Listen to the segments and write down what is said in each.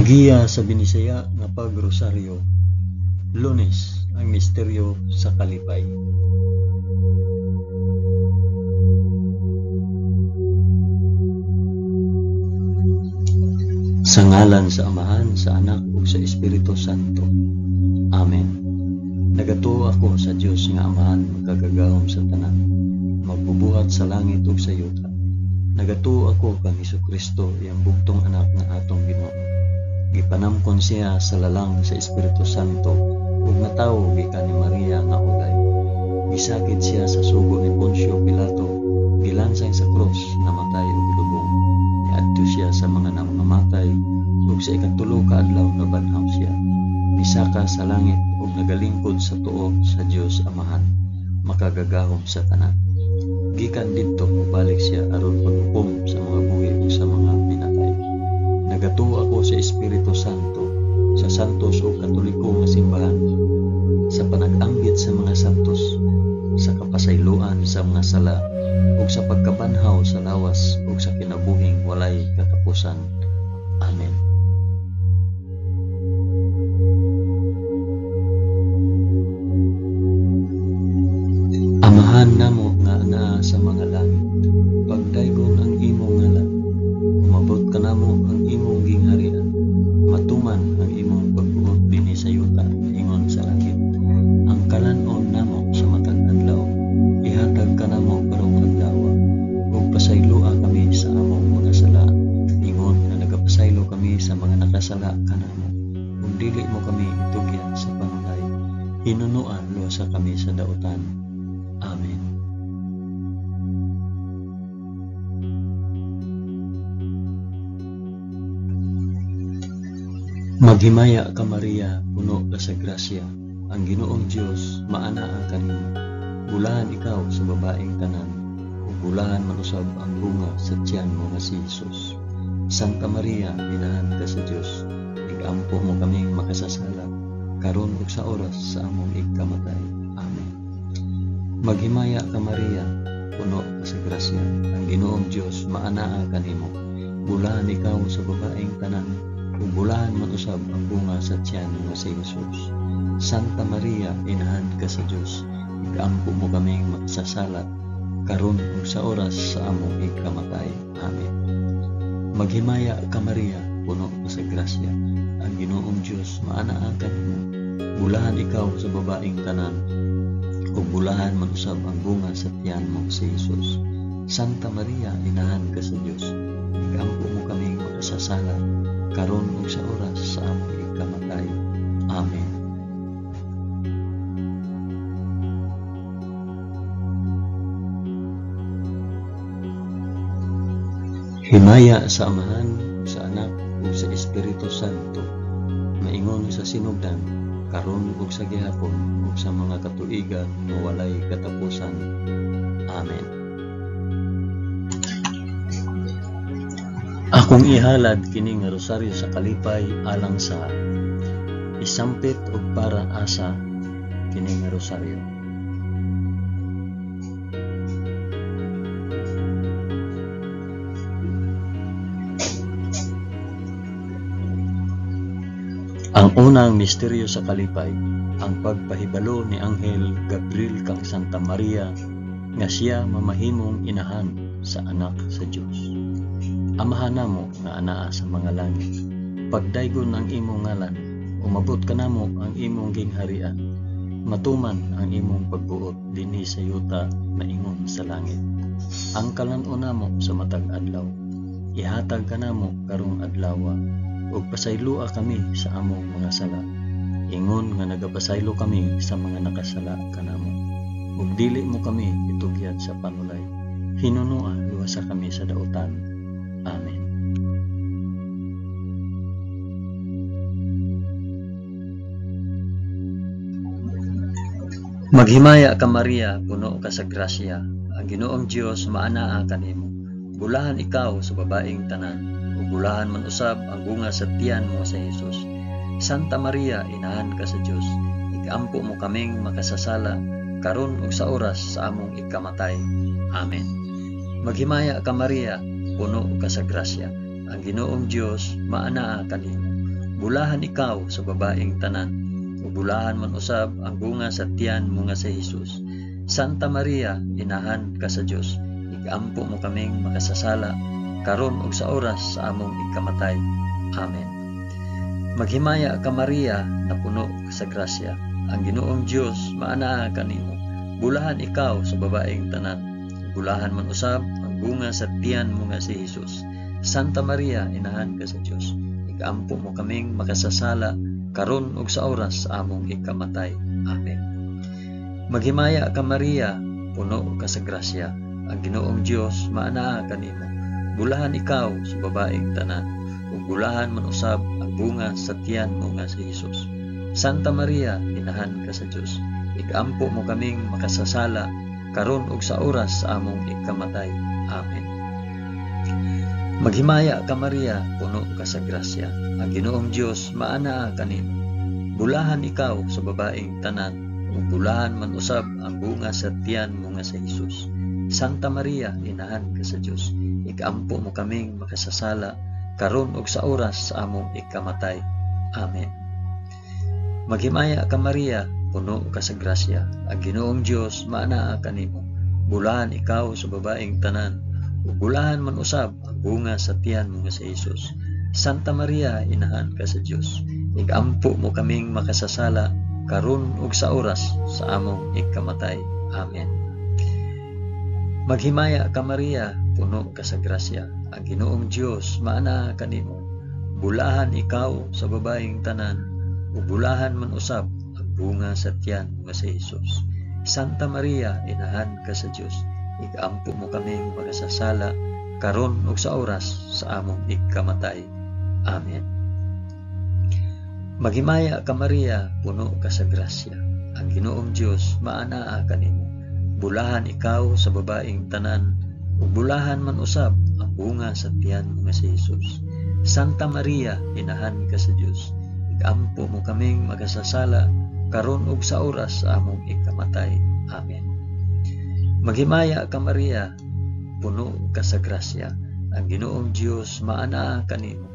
Agiya sa binisaya nga pagrosaryo. Lunes, ang misteryo sa kalipay. Sa ngalan sa Amahan, sa Anak ug sa Espiritu Santo. Amen. Nagatuo ako sa Dios nga Amahan magkagagahom sa tanan, magbubuhat sa langit ug sa yuta. Nagatuo ako kang Hesukristo, iyang bugtong anak nga atong Ginoo. Gipanamkon siya sa lalang sa Espiritu Santo ug natawo gikan ni Maria nga ulay. Gisakit siya sa sugo ni Poncio Pilato, gilansay sa krus, namatay ug lubong. Niadto siya sa mga namamatay ug sa ikatulo ka adlaw nabanhaw siya. Misaka sa langit ug nagalingkod sa tuo sa Dios Amahan, makagagahom sa tanan. Gikan didto mobalik siya aron paghukom sa mga buhi ug sa mga pinatay. Nagatuo ako sa Espiritu Santo, sa santos o katoliko nga simbahan, sa panag-ambit sa mga santos, sa kapasayloan sa mga sala, ug sa pagkabanhaw sa lawas ug sa kinabuhing walay katapusan. Amen. Amahan namo nga naa sa mga langit, pagdaygon ang imong ngalan, umabot ka namo ang imong gingharian, matuman ang imong pagbuot dinhi sa yuta, ingon sa langit. Ang kalanon namo sa matag adlaw, ihatag ka namo karong adlaw, ug pasayloa kami sa among mga sala, ingon nga nagapasaylo kami sa mga nakasala kanamo. Ug dili mo kami itugyan sa panulay, hinunuan luwasa kami sa dautan. Amen. Maghimaya ka Maria, puno ka sa grasya, ang Ginoong Dios maanaa kanimo. Bulahan ikaw sa babaeng tanan, ug bulahan manusab ang bunga sa tiyan mo nga si Jesus. Santa Maria, inahan ka sa Dios, igampo mo kaming makasasala, karon ug sa oras sa among ikamatay. Amen. Maghimaya ka Maria, puno ka sa grasya, ang Ginoong Dios maanaa kanimo. Bulahan ikaw sa babaeng tanan, ug bulahan man usab ang bunga sa tiyan nga si Jesus. Santa Maria, inahan ka sa Dios, igampo mo kaming makasasala, karon ug sa oras sa among ikamatay. Amen. Maghimaya ka Maria, puno ka sa grasya, ang Ginoong Dios maanaa kanimo. Bulahan ikaw sa babaeng tanan, ug bulahan man usab ang bunga sa tiyan mo si Jesus. Santa Maria, inahan ka sa Dios, igampo mo kaming makasasala, karon ug sa oras sa among ikamatay. Amen. Himaya sa Amahan, sa Anak ug sa Espiritu Santo, maingon sa sinugdan, karon ug sa gihapon ug sa mga katuigan nga walay katapusan. Amen. Akong ihalad kini nga rosaryo sa kalipay alang sa isampit ug para asa kini nga rosaryo. Ang unang misteryo sa kalipay, ang pagpahibalo ni Anghel Gabriel kang Santa Maria nga siya mamahimong inahan sa anak sa Dios. Amahan namo nga anaa sa mga langit, pagdaygon ang imong ngalan, umabot ka namo ang imong gingharian, matuman ang imong pagbuot dinhi sa yuta maingon sa langit. Ang kalanon namo sa matag adlaw, ihatag ka namo karong adlaw, ug pasayloa kami sa among mga sala, ingon nga nagapasaylo kami sa mga nakasala kanamo. Ug dili mo kami itugyan sa panulay, hinunua luwasa kami sa dautan. Amen. Maghimaya ka Maria, puno ka sa grasya, ang Ginoong Dios maanaa kanimo. Bulahan ikaw sa babaeng tanan, ug bulahan man usab ang bunga sa tiyan mo sa Jesus. Santa Maria, inahan ka sa Dios, igampo mo kaming makasasala, karon ug sa oras sa among ikamatay. Amen. Maghimaya ka Maria, puno ka sa grasya, ang Ginoong Dios maanaa kanimo. bulahan ikaw sa babaeng tanan, ug bulahan man usab ang bunga sa tiyan mo nga si Hesus. Santa Maria, inahan ka sa Dios, igampo mo kaming makasasala, karon ug sa oras sa among ikamatay. Amen. Maghimaya ka Maria, na puno ka sa grasya, ang Ginoong Dios maanaa kanimo. Bulahan ikaw sa babaeng tanan, bulahan man usab ang bunga sa tiyan mo nga si Hesus. Santa Maria, inahan ka sa Dios, igampo mo kaming makasasala, karon ug sa oras sa among ikamatay. Amen. Maghimaya ka Maria, puno ka sa grasya, ang Ginoong Dios maanaa kanimo. Bulahan ikaw sa babaeng tanan, ug bulahan man usab ang bunga sa tiyan mo nga si Hesus. Santa Maria, inahan ka sa Dios, igampo mo kaming makasasala, karon ug sa oras sa among ikamatay. Amen. Maghimaya ka Maria, puno ka sa grasya, ang Ginoong Dios maanaa kanimo. Bulahan ikaw sa babaeng tanan, ug bulahan man usab ang bunga sa tiyan mo nga si Hesus. Santa Maria, inahan ka sa Dios, igampo mo kaming makasasala, karon ug sa oras sa among ikamatay. Amen. Maghimaya ka Maria, puno ka sa grasya, ang Ginoong Dios maanaa kanimo. Bulahan ikaw sa babaeng tanan, ug bulahan man usab ang bunga sa tiyan mo nga si Hesus. Santa Maria, inahan ka sa Dios, igampo mo kaming makasasala, karon ug sa oras sa among ikamatay. Amen. Maghimaya ka Maria, puno ka sa grasya, ang Ginoong Dios maanaa kanimo. Bulahan ikaw sa babaeng tanan, ug bulahan man usab ang bunga sa tiyan nga si Hesus. Santa Maria, inahan ka sa Dios, igampo mo kaming makasasala, karon ug sa oras sa among ikamatay. Amen. Maghimaya ka Maria, puno ka sa grasya, ang Ginoong Dios maanaa kanimo. Bulahan ikaw sa babaeng tanan, ug bulahan man usab ang bunga sa tiyan nga si Hesus. Santa Maria, inahan ka sa Dios, igampo mo kaming makasasala, karon ug sa oras sa among ikamatay. Amen. Maghimaya ka Maria, puno ka sa grasya, ang Ginoong Dios maanaa kanimo.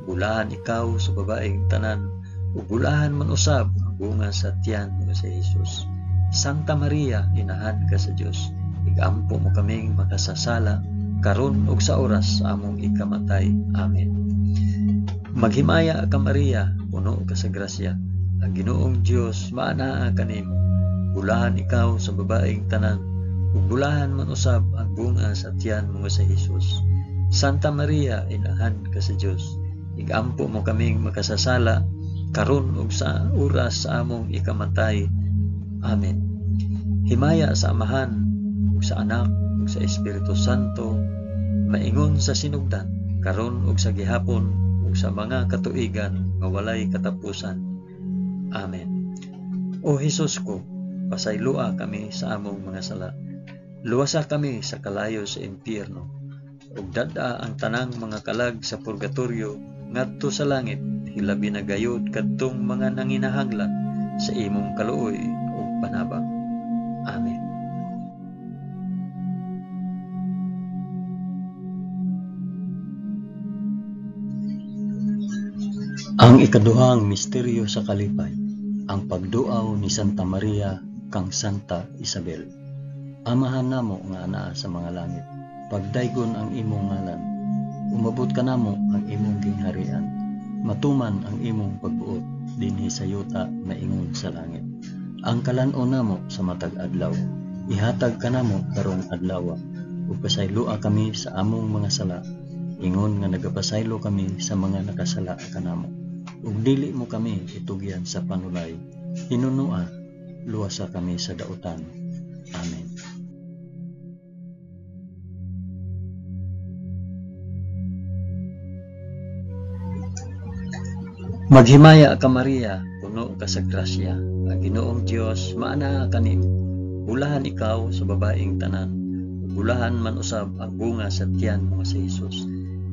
Bulahan ikaw sa babaeng tanan, ug bulahan man usab ang bunga sa tiyan nga si Hesus. Santa Maria, inahan ka sa Dios, igampo mo kaming makasasala, karon ug sa oras sa among ikamatay. Amen. Maghimaya ka Maria, puno ka sa grasya, ang Ginoong Dios maanaa kanimo. Bulahan ikaw sa babaeng tanan, ug bulahan man usab ang bunga sa tiyan mo nga si Hesus. Santa Maria, inahan ka sa Dios, igampo mo kaming makasasala, karon ug sa oras sa among ikamatay. Amen. Himaya sa Amahan, ug sa Anak, ug sa Espiritu Santo, maingon sa sinugdan, karon ug sa gihapon, ug sa mga katuigan nga walay katapusan. Amen. O Hesus ko, pasaylua kami sa among mga sala. Luwasa kami sa kalayo sa impyerno, ug dada ang tanang mga kalag sa purgatorio ngadto sa langit, hilabi na gayud kadtong mga nanginahanglan sa imong kaluoy ug panabang. Amen. Ang ikaduhang misteryo sa kalipay, ang pagduaw ni Santa Maria kang Santa Isabel. Amahan namo nga anaa sa mga langit, pagdaygon ang imong ngalan, umabot ka namo ang imong gingharian, matuman ang imong pagbuot dinhi sa yuta na ingon sa langit. Ang kalan-on namo sa matag adlaw, ihatag ka namo karong adlaw, ug pasaylua kami sa among mga sala, ingon nga nagapasaylo kami sa mga nakasala kanamo. Ug dili mo kami itugyan sa panulay, hinunua, luwasa kami sa dautan. Amen. Maghimaya ka Maria, puno ka sa grasya, ang Ginoong Dios maanaa kanimo. Bulahan ikaw sa babaeng tanan, bulahan man usab ang bunga sa tiyan mo si Hesus.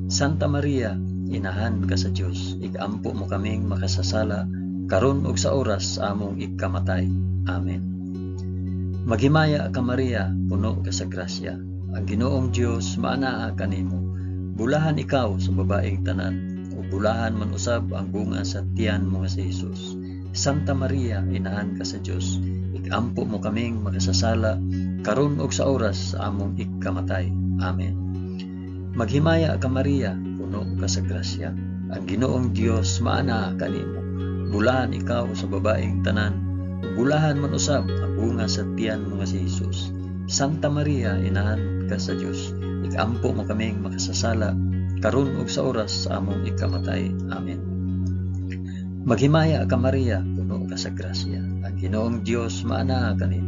Santa Maria, inahan ka sa Dios, igampo mo kaming makasasala, karon ug sa oras sa among ikamatay. Amen. Maghimaya ka Maria, puno ka sa grasya, ang Ginoong Dios maanaa kanimo. Bulahan ikaw sa babaeng tanan, ug ug bulahan man usab ang bunga sa tiyan mo nga si Jesus. Santa Maria, inahan ka sa Dios, ikampo mo kaming makasasala karon ug sa oras sa among ikamatay. Amen. Maghimaya ka Maria, puno ka sa grasya. Ang Ginoong Dios maana kanimo. Bulahan ikaw sa babaeng tanan, ug bulahan man usab ang bunga sa tiyan mo nga si Jesus. Santa Maria, inahan ka sa Dios, ikampo mo kaming makasasala karon ug sa oras sa among ikamatay. Amen. Maghimaya ka Maria, puno ka sa grasya. Ang Ginoong Dios maana kanimo.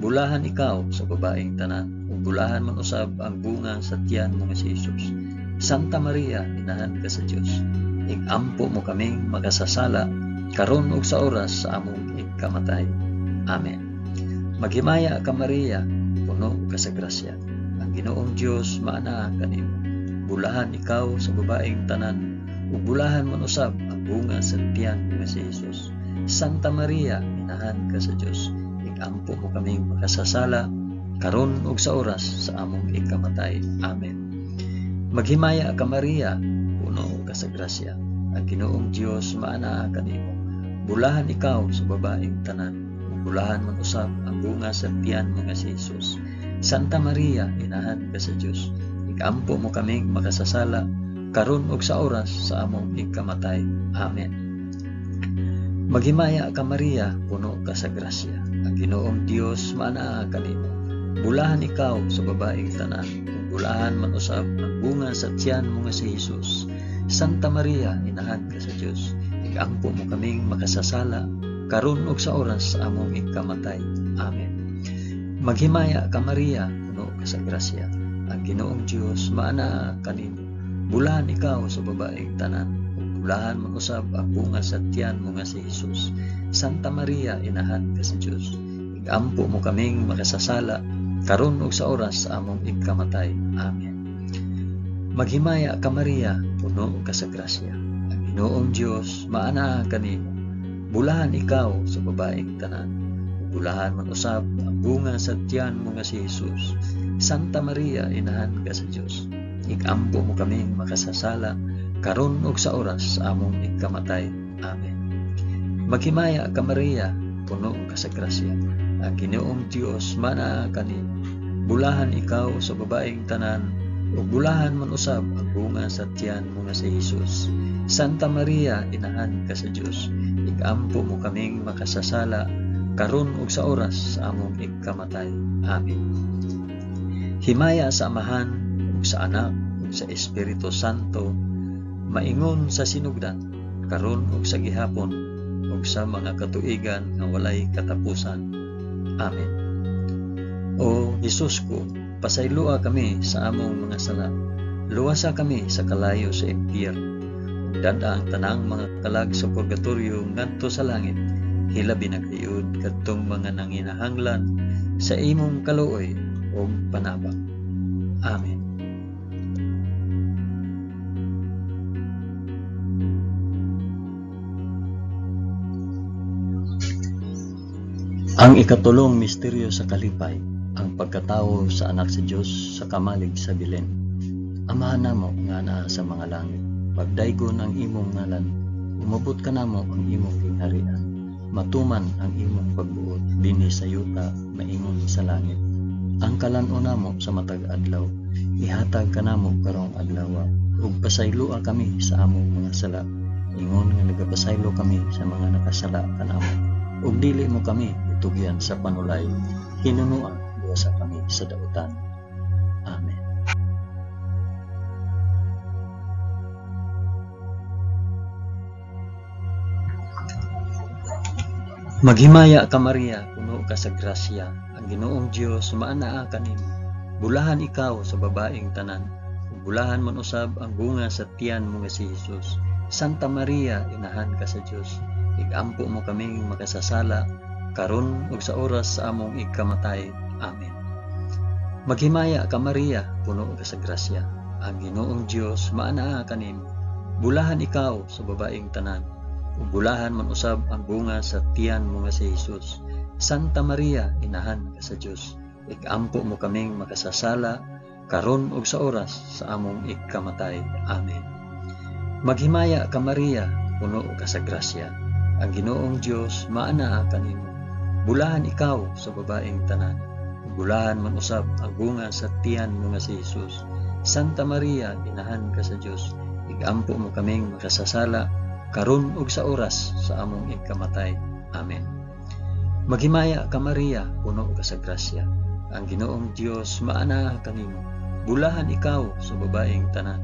Bulahan ikaw sa babaeng tanan, ug bulahan man usab ang bunga sa tiyan mo nga si Jesus. Santa Maria, inahan ka sa Dios, ikampo mo kaming makasasala karon ug sa oras sa among ikamatay. Amen. Maghimaya ka Maria, puno ka sa grasya. Ang Ginoong Dios maana kanimo. Bulahan ikaw sa babaeng tanan, ug bulahan man usab ang bunga sa tiyan nga si Jesus. Santa Maria, inahan ka sa Dios, ikampo mo kaming makasasala karon ug sa oras sa among ikamatay. Amen. Maghimaya ka Maria, puno ka sa grasya. Ang Ginoong Dios maana kanimo. Bulahan ikaw sa babaeng tanan, ug bulahan man usab ang bunga sa tiyan nga si Jesus. Santa Maria, inahan ka sa Dios, ikampo mo kaming makasasala karon ug sa oras sa among ikamatay. Amen. Maghimaya ka Maria, puno ka sa grasya. Ang Ginoong Dios maana kanimo. Bulahan ikaw sa babaeng tanan, ug bulahan man usab ang bunga sa tiyan mo nga si Jesus. Santa Maria, inahan ka sa Dios, ikampo mo kaming makasasala karon ug sa oras sa among ikamatay. Amen. Maghimaya ka Maria, puno ka sa grasya. Ang Ginoong Dios maana kanimo. Bulahan ikaw sa babaeng tanan, ug bulahan man usab ang bunga sa tiyan mo nga si Jesus. Santa Maria, inahan ka sa Dios, ikampo mo kaming makasasala karon ug sa oras sa among ikamatay. Amen. Maghimaya ka Maria, puno ka sa grasya. Ang Ginoong Dios maana kanimo. Bulahan ikaw sa babaeng tanan, ug bulahan man usab ang bunga sa tiyan mo nga si Jesus. Santa Maria, inahan ka sa Dios, ikampo mo kaming makasasala karon ug sa oras sa among ikamatay. Amen. Maghimaya ka Maria, puno ka sa grasya. Ang Ginoong Dios maana kanimo. Bulahan ikaw sa babaeng tanan, ug bulahan man usab ang bunga sa tiyan mo nga si Jesus. Santa Maria, inahan ka sa Dios, ikampo mo kaming makasasala karon ug sa oras sa among ikamatay. Amen. Himaya sa Amahan ug sa Anak ug sa Espiritu Santo, maingon sa sinugdan karon ug sa gihapon ug sa mga katuigan nga walay katapusan. Amen. O Jesus ko, pasayloa kami sa among mga sala. Luwasa kami sa kalayo sa impyerno. Dada ang tanang mga kalag sa purgatorio ngadto sa langit. Hilabi na kayod kadtong mga nanginahanglan sa imong kaluoy o panabang. Amen. Ang ikatulong misteryo sa kalipay, ang pagkatawo sa anak sa Dios sa kamalig sa Belen. Amahan namo nga naa sa mga langit, pagdaygon ang imong ngalan, umabot ka namo ang imong kingharian, matuman ang imong pagbuot dinhi sa yuta maingon sa langit. Ang kalan-o namo sa matag adlaw, ihatag ka namo karong adlaw, ug pasayloa kami sa among mga sala, ingon nga nagapasaylo kami sa mga nakasala kanamo, ug dili mo kami tugyan sa panulay, hinunuan sa kami sa dautan. Amen. Maghimaya ka Maria, puno ka sa grasya. Ang Ginoong Dios maanaa kanimo. Bulahan ikaw sa babaeng tanan, ug bulahan man usab ang bunga sa tiyan mo nga si Jesus. Santa Maria, inahan ka sa Dios, ikampo mo kaming makasasala karon ug sa oras sa among ikamatay. Amen. Maghimaya ka Maria, puno ka sa grasya. Ang Ginoong Dios maanaa kanimo. Bulahan ikaw sa babaeng tanan, ug bulahan man usab ang bunga sa tiyan mo nga si Jesus. Santa Maria, inahan ka sa Dios, ikampo mo kaming makasasala karon ug sa oras sa among ikamatay. Amen. Maghimaya ka Maria, puno ka sa grasya. Ang Ginoong Dios maanaa kanimo. Bulahan ikaw sa babaeng tanan. Bulahan man usab ang bunga sa tiyan mo nga si Jesus. Santa Maria, inahan ka sa Dios. Igampo mo kaming makasasala karon ug sa oras sa among ikamatay. Amen. Maghimaya ka Maria, puno ka sa grasya. Ang Ginoong Dios maanaa kanimo. Bulahan ikaw sa babaeng tanan.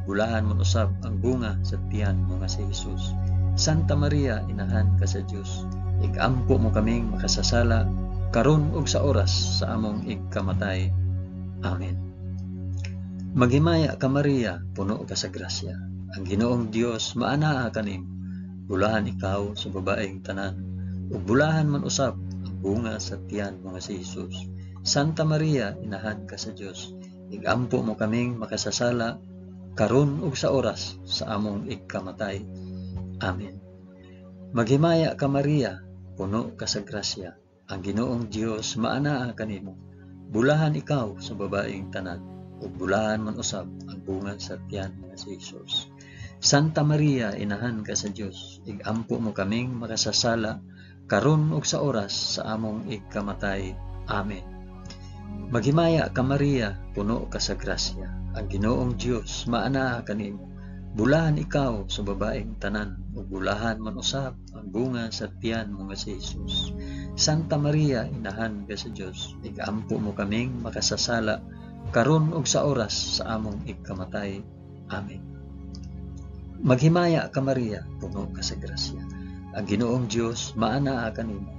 Bulahan man usab ang bunga sa tiyan mo nga si Jesus. Santa Maria, inahan ka sa Dios. Igampo mo kaming makasasala karon ug sa oras sa among ikamatay. Amen. Maghimaya ka Maria, puno ka sa grasya. Ang Ginoong Dios maanaa kanimo. Bulahan ikaw sa babaeng tanan. Ug bulahan man usab ang bunga sa tiyan mo nga si Jesus. Santa Maria, inahan ka sa Dios. Igampo mo kaming makasasala karon ug sa oras sa among ikamatay. Amen. Maghimaya ka Maria, puno ka sa grasya. Ang Ginoong Dios maanaa kanimo. Bulahan ikaw sa babaeng tanan. Ug bulahan man usab ang bunga sa tiyan nga si Jesus. Santa Maria, inahan ka sa Dios. Igampo mo kaming makasasala karon ug sa oras sa among ikamatay. Amen. Maghimaya ka Maria, puno ka sa grasya. Ang Ginoong Dios maanaa kanimo. Bulahan ikaw sa babaeng tanan. Ug bulahan man usab ang bunga sa tiyan mo nga si Jesus. Santa Maria, inahan ka sa Dios. Igampo mo kaming makasasala karon ug sa oras sa among ikamatay. Amen. Maghimaya ka Maria, puno ka sa grasya. Ang Ginoong Dios maanaa kanimo.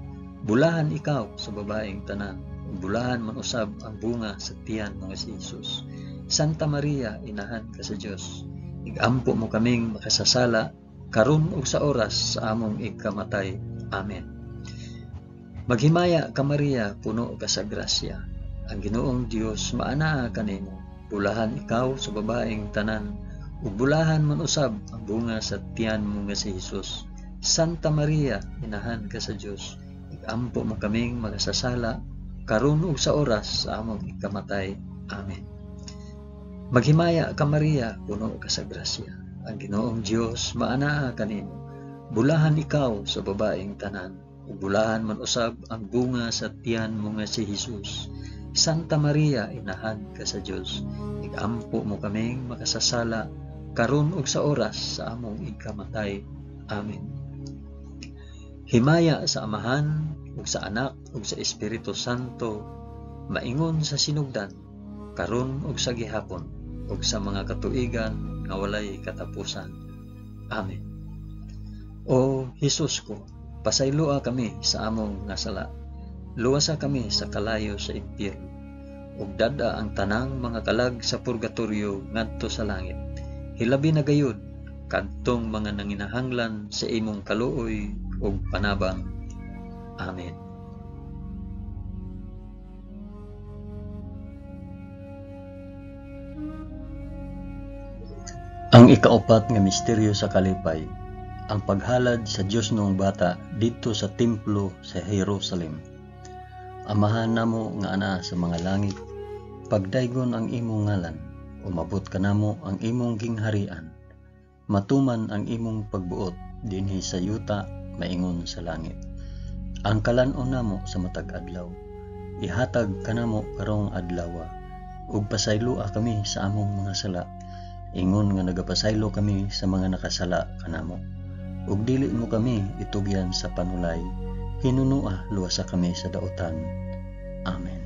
Bulahan ikaw sa babaeng tanan. Ug bulahan man usab ang bunga sa tiyan mo nga si Jesus. Santa Maria, inahan ka sa Dios. Igampo mo kaming makasasala karon ug sa oras sa among ikamatay. Amen. Maghimaya ka Maria, puno ka sa grasya. Ang Ginoong Dios maanaa kanimo. Bulahan ikaw sa babaeng tanan. Ug bulahan man usab ang bunga sa tiyan mo nga si Jesus. Santa Maria, inahan ka sa Dios. Igampo mo kaming makasasala karon ug sa oras sa among ikamatay. Amen. Maghimaya ka Maria, puno ka sa grasya. Ang Ginoong Dios maanaa kanimo. Bulahan ikaw sa babaeng tanan. Ug bulahan man usab ang bunga sa tiyan mo nga si Jesus. Santa Maria, inahan ka sa Dios. Igampo mo kaming makasasala karon ug sa oras sa among ikamatay. Amen. Himaya sa Amahan ug sa Anak ug sa Espiritu Santo, maingon sa sinugdan, karon ug sa gihapon, ug sa mga katuigan nga walay katapusan. Amen. O Hesus ko, pasayloa kami sa among nasala. Luwasa kami sa kalayo sa impyerno. Ug dada ang tanang mga kalag sa purgatorio ngadto sa langit. Hilabi na gayud kadtong mga nanginahanglan sa imong kaluoy ug panabang. Amen. Ang ikaapat nga misteryo sa kalipay, ang paghalad sa Dios noong bata didto sa templo sa Jerusalem. Amahan namo nga ana sa mga langit, pagdaygon ang imong ngalan, umabot ka namo ang imong gingharian. Matuman ang imong pagbuot dinhi sa yuta maingon sa langit. Ang kalan-on namo sa matag adlaw, ihatag kanamo karong adlaw, ug pasayloa kami sa among mga sala, ingon nga nagapasaylo kami sa mga nakasala kanamo. Ug dili mo kami itugyan sa panulay, hinunua luwasa kami sa daotan. Amen.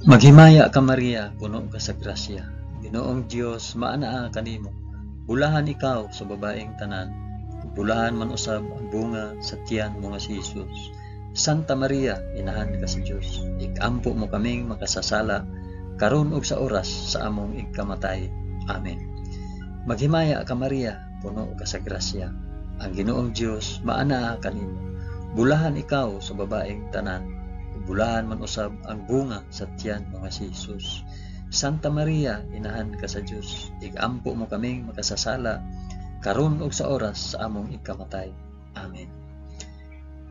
Maghimaya ka Maria, puno ka sa grasya. Ginoong Dios maanaa kanimo. Bulahan ikaw sa babaeng tanan. Bulahan man usab ang bunga sa tiyan mo nga si Jesus. Santa Maria, inahan ka sa Dios. Igampo mo kaming makasasala karon ug sa oras sa among ikamatay. Amen. Maghimaya ka Maria, puno ka sa grasya. Ang Ginoong Dios maanaa kanimo. Bulahan ikaw sa babaeng tanan. Bulahan man usab ang bunga sa tiyan mo nga si Jesus. Santa Maria, inahan ka sa Dios. Igampo mo kaming makasasala karon ug sa oras sa among ikamatay. Amen.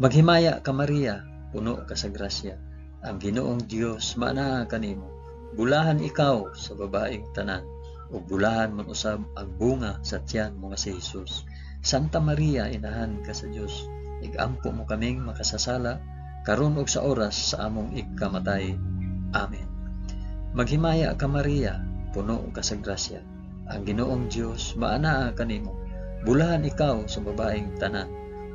Maghimaya ka Maria, puno ka sa grasya. Ang Ginoong Dios maanaa kanimo. Bulahan ikaw sa babaeng tanan, ug bulahan man usab ang bunga sa tiyan mo nga si Jesus. Santa Maria, inahan ka sa Dios, igampo mo kaming makasasala karon ug sa oras sa among ikamatay. Amen. Maghimaya ka Maria, puno ka sa grasya. Ang Ginoong Dios maanaa kanimo. Bulahan ikaw sa babaeng tanan,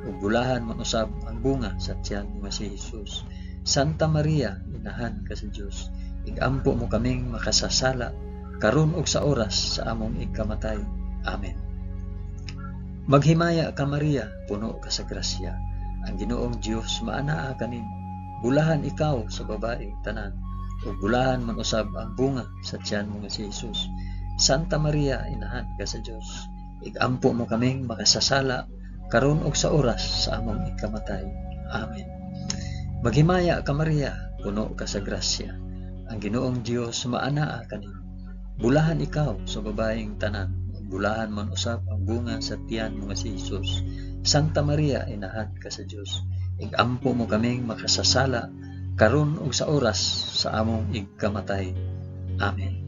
ug bulahan man usab ang bunga sa tiyan mo nga si Jesus. Santa Maria, inahan ka sa Dios, igampo mo kaming makasasala karon ug sa oras sa among ikamatay. Amen. Maghimaya ka Maria, puno ka sa grasya. Ang Ginoong Dios maanaa kanimo. Bulahan ikaw sa babaeng tanan, ug bulahan man usab ang bunga sa tiyan mo nga si Jesus. Santa Maria, inahan ka sa Dios, igampo mo kaming makasasala karon ug sa oras sa among ikamatay. Amen. Maghimaya ka Maria, puno ka sa grasya. Ang Ginoong Dios maanaa kanimo. Bulahan ikaw sa babaeng tanan, bulahan man usab ang bunga sa tiyan mo nga si Jesus. Santa Maria, inahan ka sa Dios, igampo mo kaming makasasala karon ug sa oras sa among ikamatay. Amen.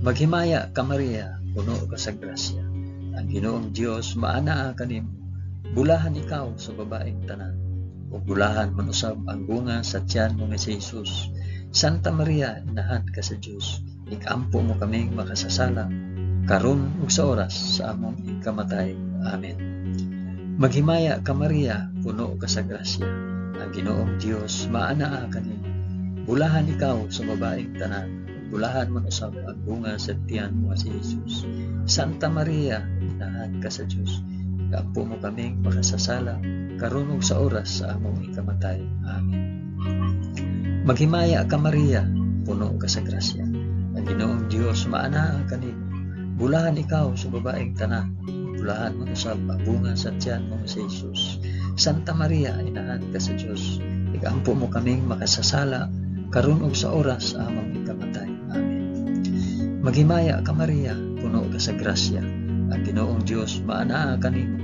Maghimaya ka Maria, puno ka sa grasya. Ang Ginoong Dios maanaa kanimo. Bulahan ikaw sa babaeng tanan, ug bulahan man usab ang bunga sa tiyan mo nga si Jesus. Santa Maria, inahan ka sa Dios, igampo mo kaming makasasala karon ug sa oras sa among ikamatay. Amen. Maghimaya ka Maria, puno ka sa grasya. Ang Ginoong Dios maanaa kanimo. Bulahan ikaw sa babaeng tanan, ug bulahan man usab ang bunga sa tiyan mo nga si Jesus. Santa Maria, inahan ka sa Dios, igampo mo kaming makasasala karon ug sa oras sa among ikamatay. Amen. Maghimaya ka Maria, puno ka sa grasya. Ang Ginoong Dios maanaa kanimo. Bulahan ikaw sa babaeng tanan, bulahan man usab ang bunga sa tiyan mo si Jesus. Santa Maria, inahan ka sa Dios, igampo mo kaming makasasala karon ug sa oras sa among ikamatay. Amen. Maghimaya ka Maria, puno ka sa grasya. Ang Ginoong Dios maanaa kanimo.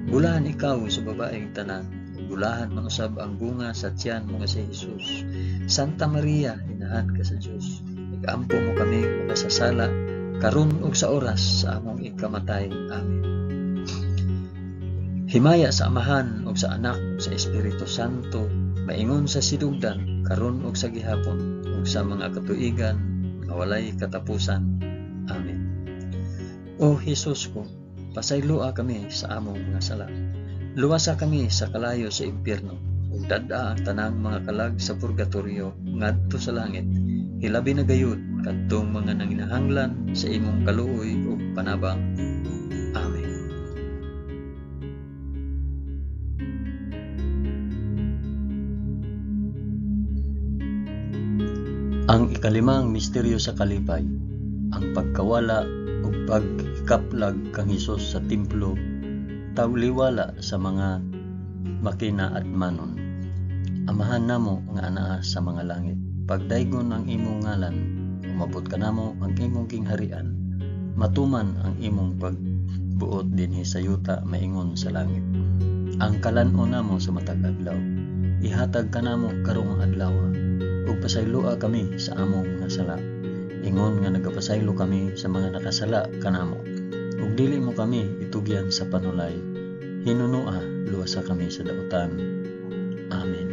Bulahan ikaw sa babaeng tanan, bulahan man usab ang bunga sa tiyan mo nga si Jesus. Santa Maria, inahan ka sa Dios, igampo mo kami makasasala karon ug sa oras sa among ikamatay. Amen. Himaya sa Amahan ug sa Anak ug sa Espiritu Santo, maingon sa sidugdan karon ug sa gihapon ug sa mga katuigan nga walay katapusan. Amen. O Jesus ko, pasayloa kami sa among mga sala. Luwasa kami sa kalayo sa impyerno, ug dad-a ang tanang mga kalag sa purgatorio ngadto sa langit. Hilabi na gayud kadtong mga nanginahanglan sa imong kaluoy ug panabang. Amen. Ang ikalimang misteryo sa kalipay, ang pagkawala ug pagkaplag kang Hesus sa templo, tawliwala sa mga makina at manon. Amahan namo nga anaa sa mga langit, pagdaygon ang imong ngalan, umabot ka namo ang imong kingharian, matuman ang imong pagbuot dinhi sa yuta maingon sa langit. Ang kalan-on namo sa matag adlaw, ihatag ka namo karong adlaw, ug pasayloa kami sa among mga sala, ingon nga nagapasaylo kami sa mga nakasala kanamo. Ug dili mo kami itugyan sa panulay, hinunua luwasa kami sa dautan. Amen.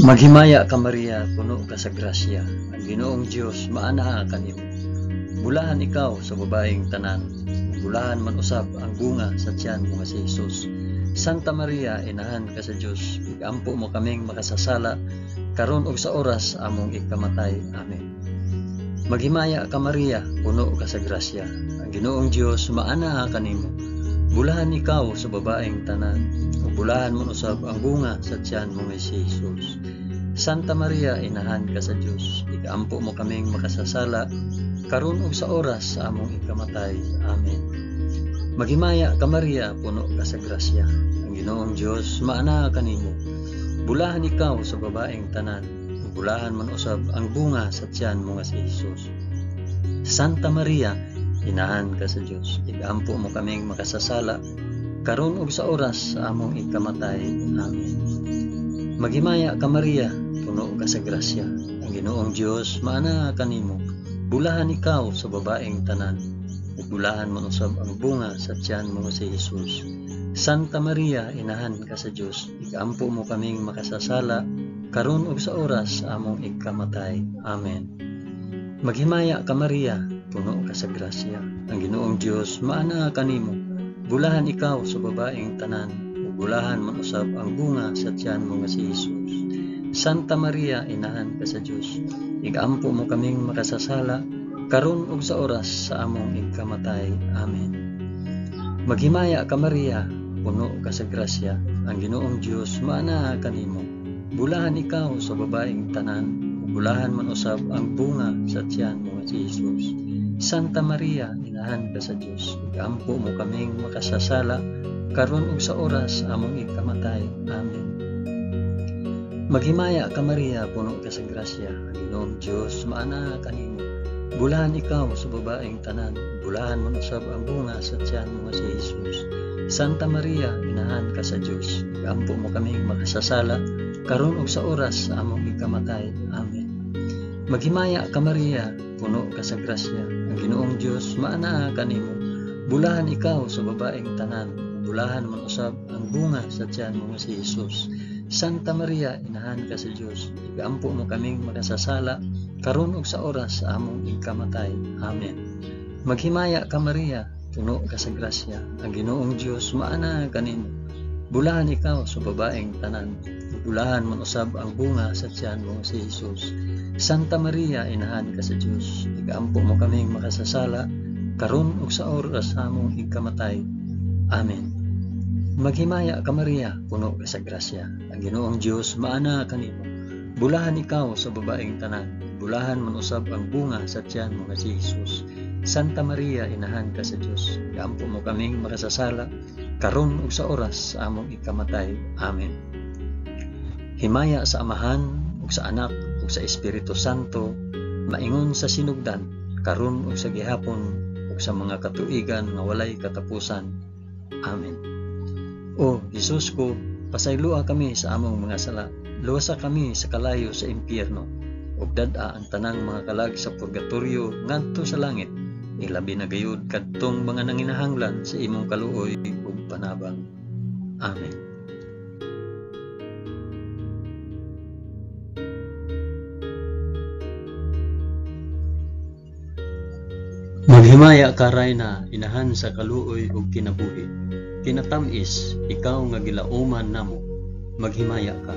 Maghimaya ka Maria, puno ka sa grasya. Ang Ginoong Dios maanaa kanimo. Bulahan ikaw sa babaeng tanan, bulahan man usab ang bunga sa tiyan mo nga si Jesus. Santa Maria, inahan ka sa Dios, igampo mo kaming makasasala karon ug sa oras among ikamatay. Amen. Maghimaya ka Maria, puno ka sa grasya. Ang Ginoong Dios maanaa kanimo. Bulahan ikaw sa babaeng tanan, ug bulahan man usab ang bunga sa tiyan mo nga si Jesus. Santa Maria, inahan ka sa Dios, igampo mo kaming makasasala karon ug sa oras sa among ikamatay. Amen. Maghimaya ka Maria, puno ka sa grasya. Ang Ginoong Dios maanaa kanimo. Bulahan ikaw sa babaeng tanan, ug bulahan man usab ang bunga sa tiyan mo nga si Jesus. Santa Maria, inahan ka sa Dios. Igampo mo kaming makasasala karon ug sa oras sa among ikamatay. Amen. Maghimaya ka Maria, puno ka sa grasya. Ang Ginoong Dios maana kanimo. Bulahan ikaw sa babaeng tanan, ug bulahan man usab ang bunga sa tiyan mo si Jesus. Santa Maria, inahan ka sa Dios. Igampo mo kaming makasasala karon ug sa oras sa among ikamatay. Amen. Maghimaya ka Maria, puno ka sa grasya. Ang Ginoong Dios maana kanimo. Bulahan ikaw sa babaeng tanan, ug bulahan man usab ang bunga sa tiyan mo nga si Jesus. Santa Maria, inahan ka sa Dios. Igampo mo kaming makasasala karon ug sa oras sa among ikamatay. Amen. Maghimaya ka Maria, puno ka sa grasya. Ang Ginoong Dios maana kanimo. Bulahan ikaw sa babaeng tanan, bulahan man usab ang bunga sa tiyan mo si Jesus. Santa Maria, inahan ka sa Dios. Igampo mo kaming makasasala karon ug sa oras among ikamatay. Amen. Maghimaya ka Maria, puno ka sa grasya. Ang Ginoong Dios maana kanimo. Bulahan ikaw sa babaeng tanan, bulahan man usab ang bunga sa tiyan mo si Jesus. Santa Maria, inahan ka sa Dios. Igampo mo kaming makasasala karon ug sa oras sa among ikamatay. Amen. Maghimaya ka Maria, puno ka sa grasya. Ang Ginoong Dios maana kanimo. Bulahan ikaw sa babaeng tanan, bulahan man usab ang bunga sa tiyan mo si Jesus. Santa Maria, inahan ka sa Dios. Igampo mo kaming makasasala karon ug sa oras sa among ikamatay. Amen. Maghimaya ka Maria, puno ka sa grasya. Ang Ginoong Dios maana kanimo. Bulahan ikaw sa babaeng tanan, bulahan man usab ang bunga sa tiyan mo si Jesus. Santa Maria, inahan ka sa Dios. Igampo mo kaming makasasala karon ug sa oras sa among ikamatay. Amen. Maghimaya ka Maria, puno ka sa grasya. Ang Ginoong Dios maana kanimo. Bulahan ikaw sa babaeng tanan, bulahan man usab ang bunga sa tiyan mo nga si Jesus. Santa Maria, inahan ka sa Dios. Igampo mo kaming makasasala karon ug sa oras sa among ikamatay. Amen. Himaya sa Amahan ug sa Anak ug sa Espiritu Santo, maingon sa sinugdan karon ug sa gihapon ug sa mga katuigan nga walay katapusan. Amen. O Jesus ko, pasaylua kami sa among mga sala, luwasa kami sa kalayo sa impyerno, ug dad-a ang tanang mga kalag sa purgatorio ngadto sa langit, ilabi na gayud kadtong mga nanginahanglan sa imong kaluoy ug panabang. Amen. Maghimaya ka Rayna, inahan sa kaluoy ug kinabuhi. Kinatamis, ikaw nga gilauman namo, maghimaya ka.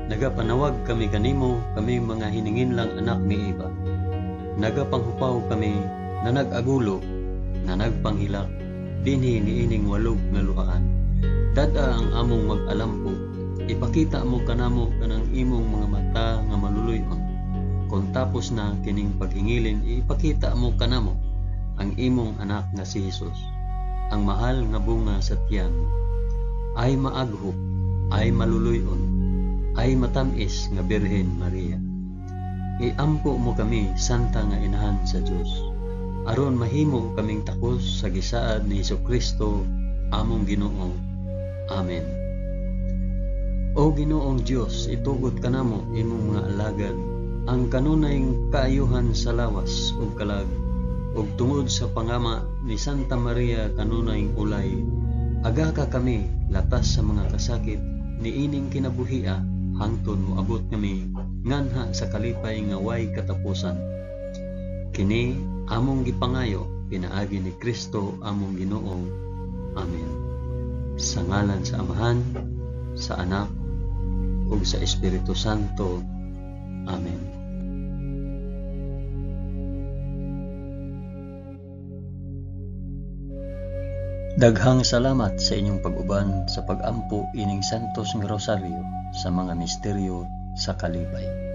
Nagapanawag kami kanimo, kami mga hininginlang anak ni Eva. Nagapanghupaw kami na nag-agulo, na nagpanghilak, dinhi niining walog nga luhaan. Dada ang among mag-alampo, ipakita mo kanamo kanang imong mga mata nga maluluyon. Kung tapos na kining paghingilin, ipakita mo kanamo ang imong anak nga si Jesus. Ang mahal nga bunga sa tiyan, ay maaghop, ay maluluyon, ay matamis nga Birhen Maria. Iampo mo kami, Santa nga Inahan sa Dios, aron mahimo kaming takos sa gisaad ni Jesucristo, among Ginoo. Amen. O Ginoong Dios, itugot kanamo imong mga alagad, ang kanunayng kaayuhan sa lawas ug kalag, ug tungod sa pangama ni Santa Maria kanunayng ulay, aga ka kami latas sa mga kasakit niining kinabuhia, hangtod moabot kami nganha sa kalipay nga way katapusan. Kini among gipangayo pinaagi ni Kristo among Ginoo. Amen. Sa ngalan sa Amahan, sa Anak, ug sa Espiritu Santo. Amen. Daghang salamat sa inyong pag-uban sa pag-ampo ining Santos nga Rosaryo sa mga misteryo sa kalipay.